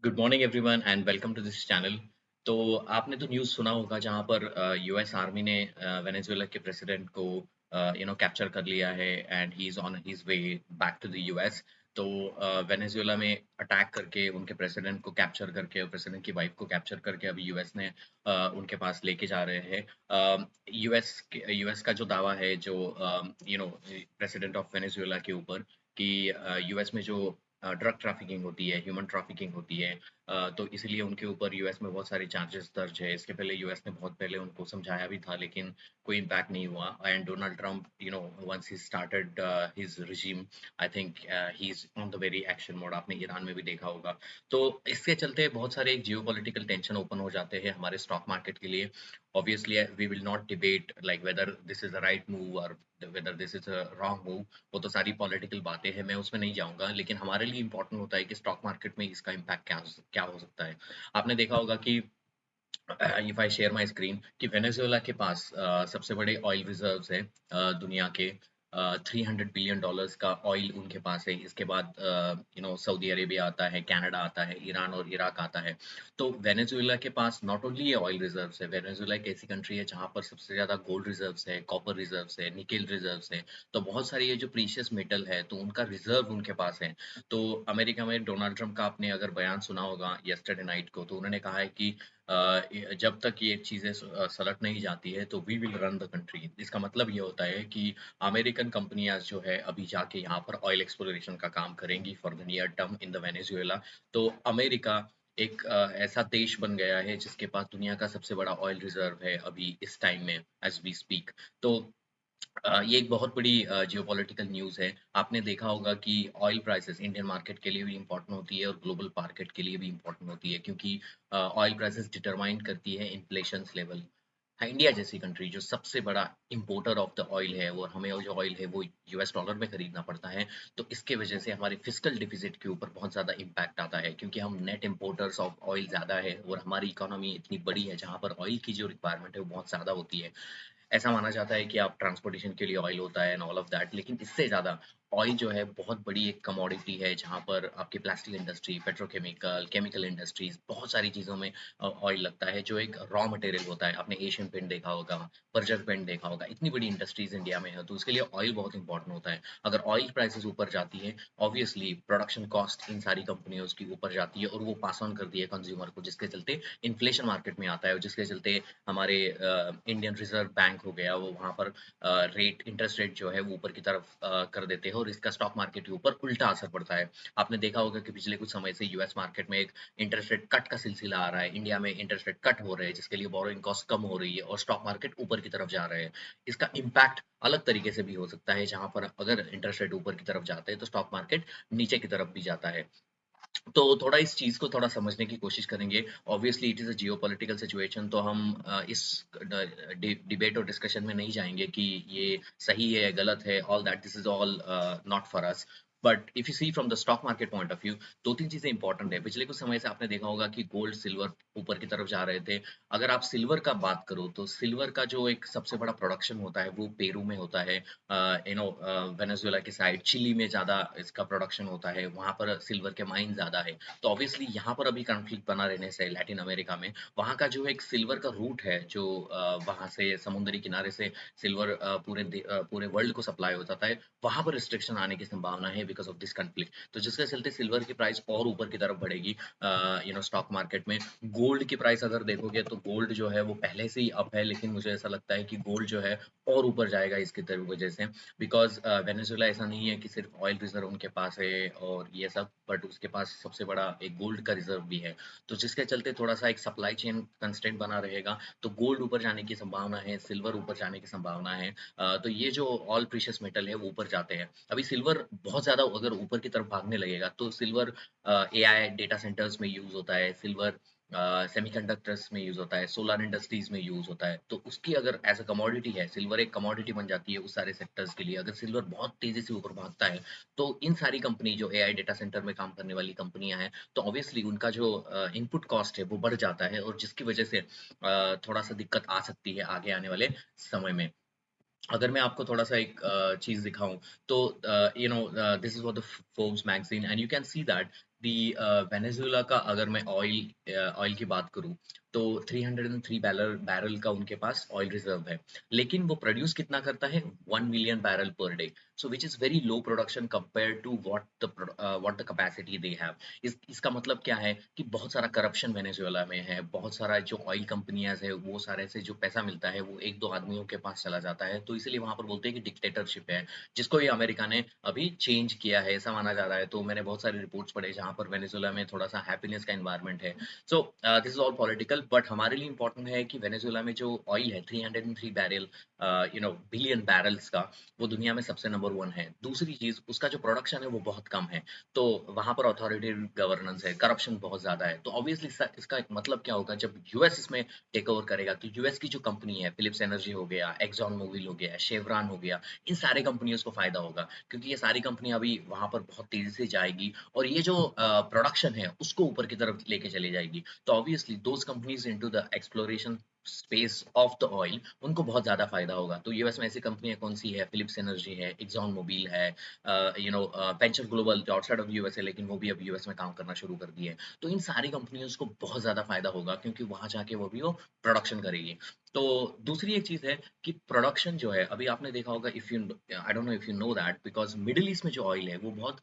Good morning everyone and welcome to this channel. तो आपने तो न्यूज़ सुना होगा जहाँ पर यूएस आर्मी ने वेनेजुएला के प्रेसिडेंट को कैप्चर कर लिया है and he is on his way back to the US. तो वेनेजुएला में अटैक करके उनके प्रेसिडेंट को कैप्चर करके और प्रेसिडेंट की वाइफ को कैप्चर करके अभी यूएस ने उनके पास लेके जा रहे हैं। यूएस का जो दावा है जो प्रेसिडेंट ऑफ वेनेजुएला के ऊपर कि यूएस में जो ड्रग ट्रैफिकिंग होती है, ह्यूमन ट्रैफिकिंग होती है। तो इसीलिए उनके ऊपर यूएस में बहुत सारे चार्जेस दर्ज है। इसके पहले यूएस ने बहुत पहले उनको समझाया भी था लेकिन कोई इम्पैक्ट नहीं हुआ and Donald Trump once he started his regime I think he is on the very action mode. आपने ईरान में भी देखा होगा। तो इसके चलते बहुत सारे जियोपॉलिटिकल टेंशन ओपन हो जाते हैं हमारे स्टॉक मार्केट के लिए। Obviously, we will not debate like whether this is the right move or whether this is a wrong move। वो तो सारी पॉलिटिकल बातें हैं, मैं उसमें नहीं जाऊँगा। लेकिन हमारे लिए इम्पोर्टेंट होता है कि स्टॉक मार्केट में इसका इम्पैक्ट क्या हो सकता है। आपने देखा होगा कि if I share my screen कि वेनेजुएला के पास सबसे बड़े ऑयल रिजर्व्स है दुनिया के। 300 बिलियन डॉलर्स का ऑयल उनके पास है। इसके बाद सऊदी अरेबिया आता है, कनाडा आता है, ईरान और इराक आता है। तो वेनेजुएला के पास नॉट ओनली ये ऑयल रिजर्व्स है, वेनेजुएला एक ऐसी कंट्री है जहाँ पर सबसे ज़्यादा गोल्ड रिजर्व्स है, कॉपर रिजर्व्स है, निकेल रिजर्व्स है। तो बहुत सारे ये जो प्रीशियस मेटल है तो उनका रिजर्व उनके पास है। तो अमेरिका में डोनाल्ड ट्रंप का आपने अगर बयान सुना होगा यस्टरडे नाइट को, तो उन्होंने कहा है कि जब तक ये चीज़ें सलट नहीं जाती है तो we will run the country. इसका मतलब ये होता है कि अमेरिकन कंपनियाँ जो है अभी जाके यहाँ पर ऑयल एक्सप्लोरेशन का काम करेंगी for the near term in the Venezuela. तो अमेरिका एक ऐसा देश बन गया है जिसके पास दुनिया का सबसे बड़ा ऑयल रिजर्व है अभी इस टाइम में एज़ वी स्पीक। तो ये एक बहुत बड़ी जियोपॉलिटिकल न्यूज़ है। आपने देखा होगा कि ऑयल प्राइसेस इंडियन मार्केट के लिए भी इम्पोर्टेंट होती है और ग्लोबल मार्केट के लिए भी इम्पोर्टेंट होती है क्योंकि ऑयल प्राइसेस डिटरमाइन करती है इन्फ्लेशंस लेवल। हाँ, इंडिया जैसी कंट्री जो सबसे बड़ा इम्पोर्टर ऑफ द ऑयल है और हमें जो ऑयल है वो यूएस डॉलर में खरीदना पड़ता है। तो इसके वजह से हमारे फिस्कल डिफिसिट के ऊपर बहुत ज़्यादा इम्पैक्ट आता है क्योंकि हम नेट इम्पोर्टर्स ऑफ ऑयल ज़्यादा है और हमारी इकोनॉमी इतनी बड़ी है जहाँ पर ऑयल की जो रिक्वायरमेंट है वो बहुत ज़्यादा होती है। ऐसा माना जाता है कि आप ट्रांसपोर्टेशन के लिए ऑयल होता है एंड ऑल ऑफ दैट, लेकिन इससे ज़्यादा ऑयल जो है बहुत बड़ी एक कमोडिटी है जहाँ पर आपकी plastic industry, petrochemical, chemical industries, बहुत सारी चीज़ों में ऑयल लगता है जो एक रॉ मटेरियल होता है। आपने एशियन पेंट देखा होगा, बर्जर पेंट देखा होगा, इतनी बड़ी इंडस्ट्रीज इंडिया में है तो उसके लिए ऑयल बहुत इंपॉर्टेंट होता है। अगर ऑयल प्राइसेस ऊपर जाती है ऑब्वियसली प्रोडक्शन कॉस्ट इन सारी कंपनियों की ऊपर जाती है और वो पास ऑन करती है कंज्यूमर को, जिसके चलते इन्फ्लेशन मार्केट में आता है और जिसके चलते हमारे इंडियन रिजर्व बैंक हो गया वो वहाँ पर रेट इंटरेस्ट रेट जो है वो ऊपर की तरफ कर देते हैं और इसका स्टॉक मार्केट के ऊपर उल्टा असर पड़ता है। आपने देखा होगा कि पिछले कुछ समय से यूएस मार्केट में एक इंटरेस्ट रेट कट का सिलसिला आ रहा है, इंडिया में इंटरेस्ट रेट कट हो रहे हैं जिसके लिए बोरोइंग कॉस्ट कम हो रही है और स्टॉक मार्केट ऊपर की तरफ जा रहे हैं। इसका इम्पैक्ट अलग तरीके से भी हो सकता है जहाँ पर अगर इंटरेस्ट रेट ऊपर की तरफ जाते हैं तो स्टॉक मार्केट नीचे की तरफ भी जाता है। तो थोड़ा इस चीज़ को थोड़ा समझने की कोशिश करेंगे। Obviously it is a geopolitical situation तो हम इस डिबेट और डिस्कशन में नहीं जाएँगे कि ये सही है, गलत है, all that this is all not for us. But if you see from the stock market point of view 2-3 चीज़ें इंपॉर्टेंट है। पिछले कुछ समय से आपने देखा होगा कि गोल्ड, सिल्वर ऊपर की तरफ जा रहे थे। अगर आप सिल्वर का बात करो तो सिल्वर का जो एक सबसे बड़ा प्रोडक्शन होता है वो पेरू में होता है। वेनेजुएला के साइड, चिली में ज़्यादा इसका प्रोडक्शन होता है, वहाँ पर सिल्वर के माइन ज़्यादा है। तो ऑब्वियसली यहाँ पर अभी कॉन्फ्लिक्ट बना रहने से लैटिन अमेरिका में, वहाँ का जो एक सिल्वर का रूट है, जो वहाँ से समुद्री किनारे से सिल्वर पूरे वर्ल्ड को सप्लाई हो जाता है, वहाँ पर रिस्ट्रिक्शन आने की संभावना है बिकॉज़ ऑफ दिस कॉन्फ्लिक्ट। तो जिसके चलते सिल्वर की प्राइस और ऊपर की तरफ बढ़ेगी स्टॉक मार्केट में। गोल्ड की प्राइस अगर देखोगे तो गोल्ड जो है वो पहले से ही अप है, लेकिन मुझे ऐसा लगता है कि गोल्ड जो है और ऊपर जाएगा इसकी वजह से। बिकॉज़ वेनेजुएला ऐसा नहीं है कि सिर्फ ऑयल रिज़र्व उनके पास है और ये सब, बट उसके पास सबसे बड़ा एक गोल्ड का रिज़र्व भी है। तो जिसके चलते थोड़ा-सा एक सप्लाई चेन कंस्ट्रेंट बना रहेगा, तो गोल्ड ऊपर जाने की संभावना है, सिल्वर ऊपर जाने की संभावना है। तो ये जो ऑल प्रीशियस मेटल है वो ऊपर जाते हैं। अभी सिल्वर बहुत ज़्यादा अगर ऊपर की तरफ भागने लगेगा तो सिल्वर एआई डेटा सेंटर्स में यूज़ होता है, सिल्वर सेमीकंडक्टर्स में यूज़ होता है, सोलर इंडस्ट्रीज़ में यूज़ होता है। तो उसकी अगर एज़ अ कमोडिटी है, सिल्वर एक कमोडिटी बन जाती है उस सारे सेक्टर्स के लिए। अगर सिल्वर बहुत तेज़ी से ऊपर भागता है, तो इन सारी कंपनी जो एआई डेटा सेंटर में काम करने वाली कंपनियाँ हैं, तो ऑब्वियसली उनका जो इनपुट कॉस्ट है वो बढ़ जाता है और जिसकी वजह से थोड़ा-सा दिक्कत आ सकती है आगे आने वाले समय में। अगर मैं आपको थोड़ा-सा एक चीज़ दिखाऊँ तो this is what the Forbes magazine and you can see that Venezuela का अगर मैं ऑयल की बात करूँ तो 303 बैरल का उनके पास ऑयल रिजर्व है, लेकिन वो प्रोड्यूस कितना करता है 1 million barrel per day, so which is very low production compare to what the capacity they have. इसका मतलब क्या है कि बहुत सारा करप्शन वेनेजुएला में है, बहुत सारा जो ऑयल कंपनियां है वो सारे से जो पैसा मिलता है वो एक दो आदमियों के पास चला जाता है, तो इसलिए वहां पर बोलते हैं कि डिक्टेटरशिप है, जिसको ये अमेरिका ने अभी चेंज किया है ऐसा माना जा रहा है। तो मैंने बहुत सारे रिपोर्ट्स पढ़े जहाँ पर वेनेजुएला में थोड़ा सा हैप्पीनेस का एनवायरनमेंट है। So this is all political, but हमारे लिए इंपॉर्टेंट है कि वेनेजुएला में जो ऑयल है 303 बैरल बिलियन बैरल्स का, वो दुनिया में सबसे नंबर वन है। दूसरी चीज, उसका जो प्रोडक्शन है वो बहुत कम है, तो वहां पर अथॉरिटेटिव गवर्नेंस है, करप्शन बहुत ज्यादा है। तो ऑब्वियसली इसका एक मतलब क्या होगा, जब यूएस इसमें टेक ओवर करेगा तो यूएस की जो कंपनी है, फिलिप्स एनर्जी हो गया, एक्सॉन मोबिल हो गया, शेवरॉन हो गया, इन सारे कंपनियों को फायदा होगा, क्योंकि ये सारी कंपनी अभी वहां पर बहुत तेजी से जाएगी और ये जो प्रोडक्शन है उसको ऊपर की तरफ लेके चली जाएगी। तो obviously those companies into the exploration space of the oil, उनको बहुत ज्यादा फायदा होगा। तो यूएस में ऐसी कंपनियां कौन सी है, फिलिप्स एनर्जी है, एक्सॉन मोबिल है, वेंचर ग्लोबल जो आउटसाइड ऑफ यूएस है लेकिन वो भी अब यूएस में काम करना शुरू कर दिए है। तो इन सारी कंपनियों को बहुत ज्यादा फायदा होगा, क्योंकि वहां जाके वो प्रोडक्शन करेगी। तो दूसरी एक चीज है कि प्रोडक्शन जो है, अभी आपने देखा होगा, if you I don't know if you know that, because middle east में जो ऑयल है वो बहुत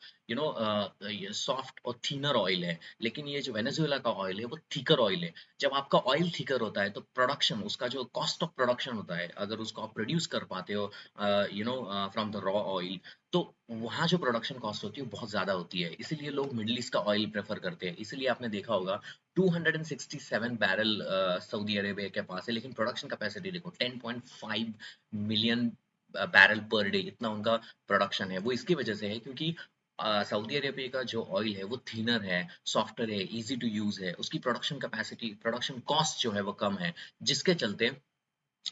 सॉफ्ट और थीनर ऑयल है, लेकिन ये जो वेनेजुएला का ऑयल है वो थिकर ऑयल है। जब आपका ऑयल थिकर होता है तो प्रोडक्शन, उसका जो कॉस्ट ऑफ प्रोडक्शन होता है, अगर उसको आप प्रोड्यूस कर पाते हो फ्रॉम द रॉ ऑयल, तो वहाँ जो प्रोडक्शन कॉस्ट होती है वो बहुत ज्यादा होती है, इसीलिए लोग मिडिल ईस्ट का ऑयल प्रेफर करते हैं। इसलिए आपने देखा होगा 267 बैरल सऊदी अरेबिया के पास है, लेकिन प्रोडक्शन कैपेसिटी देखो 10.5 मिलियन बैरल पर डे, इतना उनका प्रोडक्शन है। वो इसकी वजह से है क्योंकि सऊदी अरेबिया का जो ऑयल है वो थिनर है, सॉफ्टवेयर है, इजी टू यूज है, उसकी प्रोडक्शन कैपेसिटी, प्रोडक्शन कॉस्ट जो है वो कम है, जिसके चलते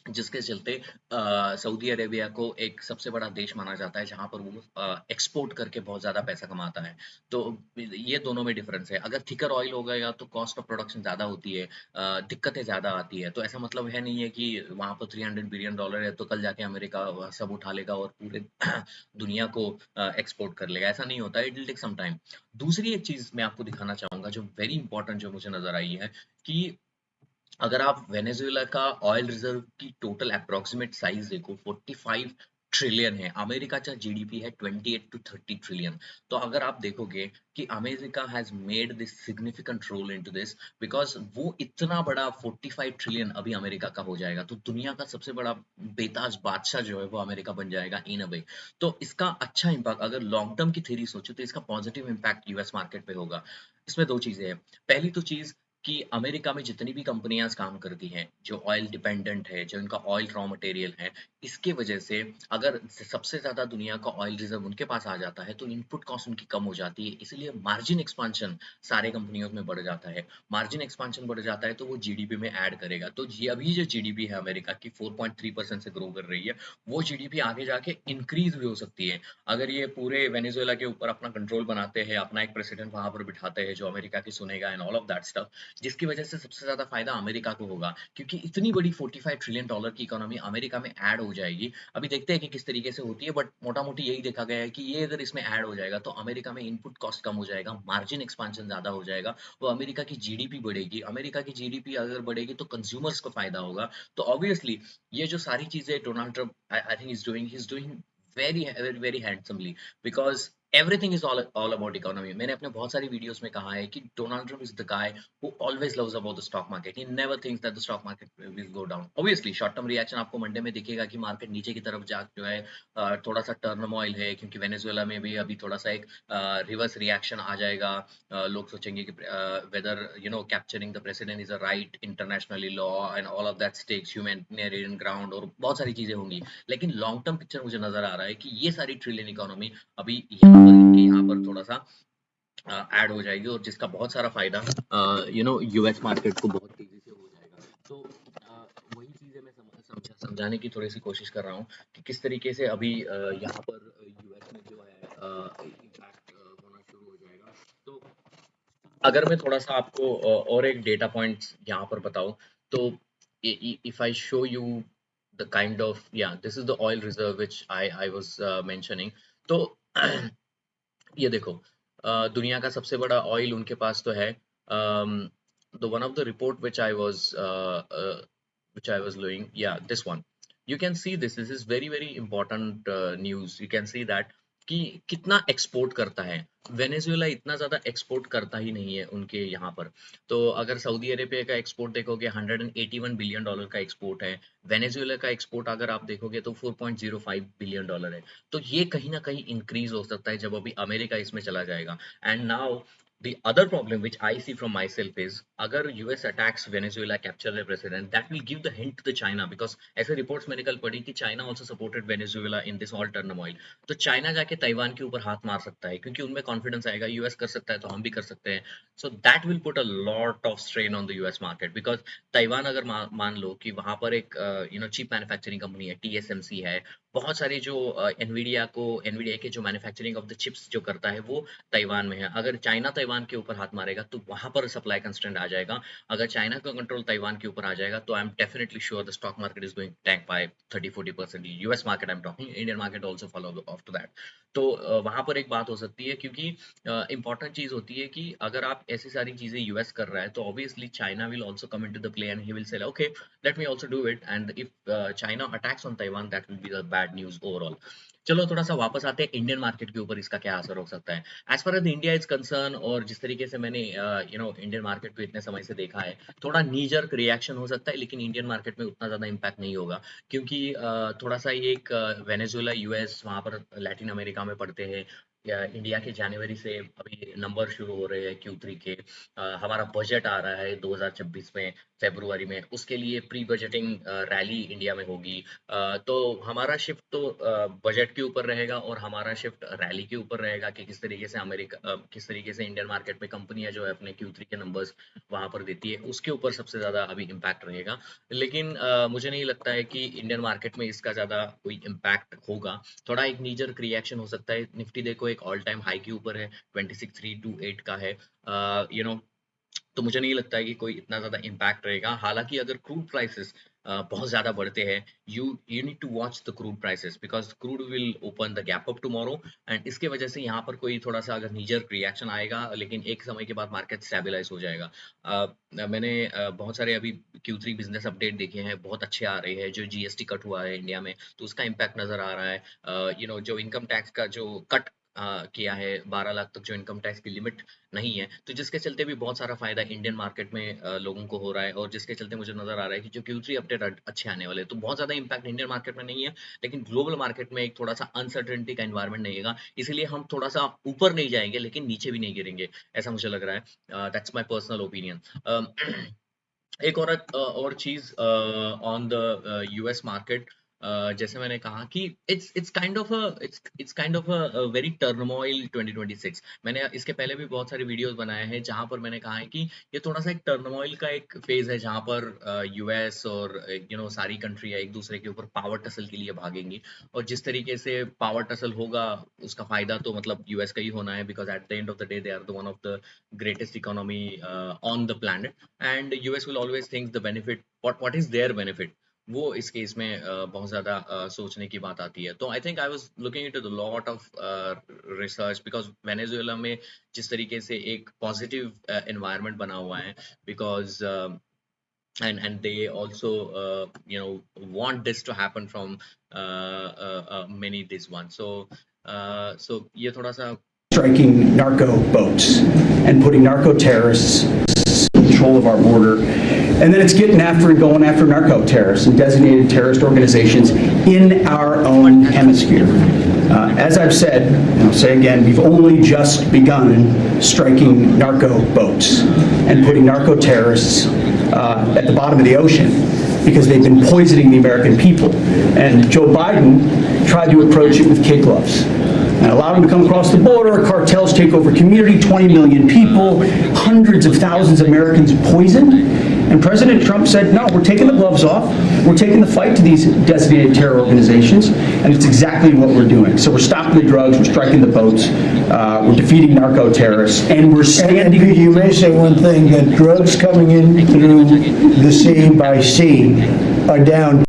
जिसके चलते सऊदी अरेबिया को एक सबसे बड़ा देश माना जाता है जहां पर वो एक्सपोर्ट करके बहुत ज्यादा पैसा कमाता है। तो ये दोनों में डिफरेंस है। अगर थिकर ऑयल हो गया तो कॉस्ट ऑफ प्रोडक्शन ज्यादा होती है, दिक्कतें ज्यादा आती है। तो ऐसा मतलब है नहीं है कि वहां पर $300 बिलियन है तो कल जाके अमेरिका सब उठा लेगा और पूरे दुनिया को एक्सपोर्ट कर लेगा, ऐसा नहीं होता, it will take some time. दूसरी एक चीज मैं आपको दिखाना चाहूंगा जो वेरी इंपॉर्टेंट, जो मुझे नजर आई है, कि अगर आप वेनेजुएला का ऑयल रिजर्व की टोटल अप्रोक्सीमेट साइज देखो 45 ट्रिलियन है, अमेरिका का जीडीपी है 28 टू 30 ट्रिलियन। तो अगर आप देखोगे कि America has made this significant role into this, because वो इतना बड़ा 45 ट्रिलियन अभी अमेरिका का हो जाएगा, तो दुनिया का सबसे बड़ा बेताज बादशाह जो है वो अमेरिका बन जाएगा इन अ वे। तो इसका अच्छा इम्पैक्ट, अगर लॉन्ग टर्म की थ्योरी सोचो तो इसका पॉजिटिव इम्पैक्ट यूएस मार्केट पे होगा। इसमें दो चीजें हैं। पहली तो चीज कि अमेरिका में जितनी भी कंपनियां काम करती हैं जो ऑयल डिपेंडेंट है, जो इनका ऑयल रॉ मटेरियल है, इसके वजह से अगर सबसे ज्यादा दुनिया का ऑयल रिजर्व उनके पास आ जाता है तो इनपुट कॉस्ट उनकी कम हो जाती है, इसलिए मार्जिन एक्सपांशन सारे कंपनियों में बढ़ जाता है। मार्जिन एक्सपांशन बढ़ जाता है तो वो जीडीपी में ऐड करेगा। तो ये अभी जो जीडीपी है अमेरिका की 4.3% से ग्रो कर रही है, वो जीडीपी आगे जाके इंक्रीज भी हो सकती है अगर ये पूरे वेनेजुएला के ऊपर अपना कंट्रोल बनाते हैं, अपना एक प्रेसिडेंट वहां पर बिठाते हैं जो अमेरिका की सुनेगा and all of that stuff, जिसकी वजह से सबसे ज्यादा फायदा अमेरिका को होगा, क्योंकि इतनी बड़ी $45 ट्रिलियन की इकोनॉमी अमेरिका में ऐड हो जाएगी। अभी देखते हैं कि किस तरीके से होती है, बट मोटा मोटी यही देखा गया है कि ये अगर इसमें ऐड हो जाएगा तो अमेरिका में इनपुट कॉस्ट कम हो जाएगा, मार्जिन एक्सपांशन ज्यादा हो जाएगा, वो अमेरिका की जीडीपी बढ़ेगी। अमेरिका की जीडीपी अगर बढ़ेगी तो कंज्यूमर्स को फायदा होगा। तो ऑब्वियसली ये जो सारी चीजें Donald Trump I think is doing very very handsomely, because everything is all about economy. मैंने अपने बहुत सारी वीडियोस में कहा है कि Donald Trump is the guy who always loves about the stock market. He never thinks that the stock market will go down. Obviously, short term reaction आपको Monday में दिखेगा कि मार्केट नीचे की तरफ जा जो है थोड़ा सा टर्मोइल है, क्योंकि वेनेजुएला में भी अभी थोड़ा सा एक रिवर्स रिएक्शन आ जाएगा। लोग सोचेंगे कि whether capturing the president is a right internationally law and all of that stakes humanitarian ground और बहुत सारी चीजें होंगी। लेकिन लॉन्ग टर्म पिक्चर मुझे नजर आ रहा है कि ये सारी ट्रिलियन इकोनॉमी अभी यहाँ पर थोड़ा सा ऐड हो जाएगी, और जिसका बहुत सारा फायदा यूएस मार्केट को बहुत तेजी से हो जाएगा। तो वही चीजें मैं समझाने की थोड़ी सी कोशिश कर रहा हूँ कि किस तरीके से अभी यहाँ पर यूएस में जो है इम्पैक्ट होना शुरू हो जाएगा। तो अगर मैं थोड़ा सा आपको और एक डेटा पॉइंट्स यहाँ पर बताऊं, तो if I show you the kind of, या this is the oil reserve which I was mentioning. तो ये देखो, दुनिया का सबसे बड़ा ऑयल उनके पास तो है। The one of the report which I was doing, yeah, this one. You can see this. This is very very important news. You can see that कि कितना एक्सपोर्ट करता है वेनेजुएला। इतना ज्यादा एक्सपोर्ट करता ही नहीं है उनके यहाँ पर। तो अगर सऊदी अरेबिया का एक्सपोर्ट देखोगे $181 बिलियन का एक्सपोर्ट है। वेनेजुएला का एक्सपोर्ट अगर आप देखोगे तो $4.05 बिलियन है। तो ये कहीं ना कहीं इंक्रीज हो सकता है जब अभी अमेरिका इसमें चला जाएगा। And now the other problem which I see from myself is अगर US attacks Venezuela, capture their president, that will give the hint to the China, because ऐसे reports में निकल पड़ी कि China also supported Venezuela in this all turmoil। तो China जाके Taiwan के ऊपर हाथ मार सकता है क्योंकि उनमें कॉन्फिडेंस आएगा यूएस कर सकता है तो हम भी कर सकते हैं। So that will put a lot of strain on the US market, because Taiwan अगर मान लो कि वहां पर एक चीप मैन्युफैक्चरिंग कंपनी है, टीएसएमसी है, बहुत सारी जो एनवीडिया के जो मैन्युफैक्चरिंग ऑफ द चिप्स जो करता है वो ताइवान में है। अगर चाइना ताइवान के ऊपर हाथ मारेगा तो वहां पर सप्लाई कंस्ट्रेंट आ जाएगा। अगर चाइना का कंट्रोल ताइवान के ऊपर आ जाएगा तो I am definitely sure the stock market is going tank by 30-40%। US market I am talking, Indian market also follow of to that. तो वहां पर एक बात हो सकती है, क्योंकि इंपॉर्टेंट चीज होती है कि अगर आप ऐसी सारी चीजें यूएस कर रहा है तो obviously China will also come into the play and he will say okay let me also do it, and if China attacks on Taiwan that will be the bad news overall. चलो थोड़ा सा वापस आते हैं Indian market के ऊपर, इसका क्या असर हो सकता है as far as India is concern. और जिस तरीके से मैंने इंडियन मार्केट को इतने समय से देखा है, थोड़ा नीजर्क रिएक्शन हो सकता है, लेकिन इंडियन मार्केट में उतना ज्यादा इम्पैक्ट नहीं होगा, क्योंकि थोड़ा सा ये एक वेनेजुएला, यूएस, वहां पर लैटिन अमेरिका में पड़ते हैं। इंडिया के जनवरी से अभी नंबर शुरू हो रहे हैं Q3 के। हमारा बजट आ रहा है 2026 में फरवरी में, उसके लिए प्री बजटिंग रैली इंडिया में होगी। तो हमारा शिफ्ट तो बजट के ऊपर रहेगा और हमारा शिफ्ट रैली के ऊपर रहेगा कि किस तरीके से किस तरीके से इंडियन मार्केट में कंपनियां जो है अपने Q3 के नंबर्स वहां पर देती है, उसके ऊपर सबसे ज्यादा अभी इम्पैक्ट रहेगा। लेकिन मुझे नहीं लगता है कि इंडियन मार्केट में इसका ज्यादा कोई इम्पैक्ट होगा। थोड़ा एक नीजर रिएक्शन हो सकता है। निफ्टी देखो एक ऑल टाइम हाई के ऊपर है, 26,328 का है। तो मुझे नहीं लगता है कि कोई इतना ज्यादा इम्पैक्ट रहेगा। हालांकि अगर क्रूड प्राइसेस बहुत ज्यादा बढ़ते हैं, you need to watch the crude prices, because crude will open the gap up tomorrow, and इसके वजह से यहाँ पर कोई थोड़ा सा अगर नीजर रिएक्शन आएगा, लेकिन एक समय के बाद मार्केट स्टेबलाइज हो जाएगा। मैंने बहुत सारे अभी Q3 बिजनेस अपडेट देखे हैं, बहुत अच्छे आ रहे हैं। जो जीएसटी कट हुआ है इंडिया में तो उसका इम्पैक्ट नजर आ रहा है। जो इनकम टैक्स का जो कट किया है, 12 लाख तक जो इनकम टैक्स की लिमिट नहीं है, तो जिसके चलते भी बहुत सारा फायदा इंडियन मार्केट में लोगों को हो रहा है, और जिसके चलते मुझे नजर आ रहा है कि जो Q3 अपडेट अच्छे आने वाले हैं। तो बहुत ज्यादा इम्पैक्ट इंडियन मार्केट में नहीं है, लेकिन ग्लोबल मार्केट में एक थोड़ा सा अनसर्टेनिटी का एनवायरमेंट रहेगा, इसलिए हम थोड़ा सा ऊपर नहीं जाएंगे लेकिन नीचे भी नहीं गिरेंगे, ऐसा मुझे लग रहा है। That's my personal opinion. एक और चीज ऑन द यूएस मार्केट, जैसे मैंने कहा कि it's kind of a very turmoil 2026। मैंने इसके पहले भी बहुत सारे वीडियोस बनाए हैं जहां पर मैंने कहा है कि ये थोड़ा सा एक टर्मोइल का एक फेज है, जहां पर यूएस और सारी कंट्री एक दूसरे के ऊपर पावर टसल के लिए भागेंगी, और जिस तरीके से पावर टसल होगा उसका फायदा तो मतलब यूएस का ही होना है, because at the end of the day they are the one of the greatest economy on the planet, and US will always think the benefit what is their benefit, वो इस केस में बहुत ज्यादा सोचने की बात आती है। तो I think I was looking into the lot of research, because Venezuela में जिस तरीके से एक पॉजिटिव एनवायरनमेंट बना हुआ है, because and they also want this to happen from many this one, so ये थोड़ा सा striking narco boats and putting narco terrorists in control of our border. And then it's getting after and going after narco terrorists and designated terrorist organizations in our own hemisphere. As I've said, and I'll say again, we've only just begun striking narco boats and putting narco terrorists at the bottom of the ocean, because they've been poisoning the American people. And Joe Biden tried to approach it with kid gloves. And allow them to come across the border, cartels take over community, 20 million people, hundreds of thousands of Americans poisoned. And President Trump said, no, we're taking the gloves off, we're taking the fight to these designated terror organizations, and it's exactly what we're doing. So we're stopping the drugs, we're striking the boats, we're defeating narco terrorists, and we're standing... And you may say one thing, that drugs coming in through the sea by sea are down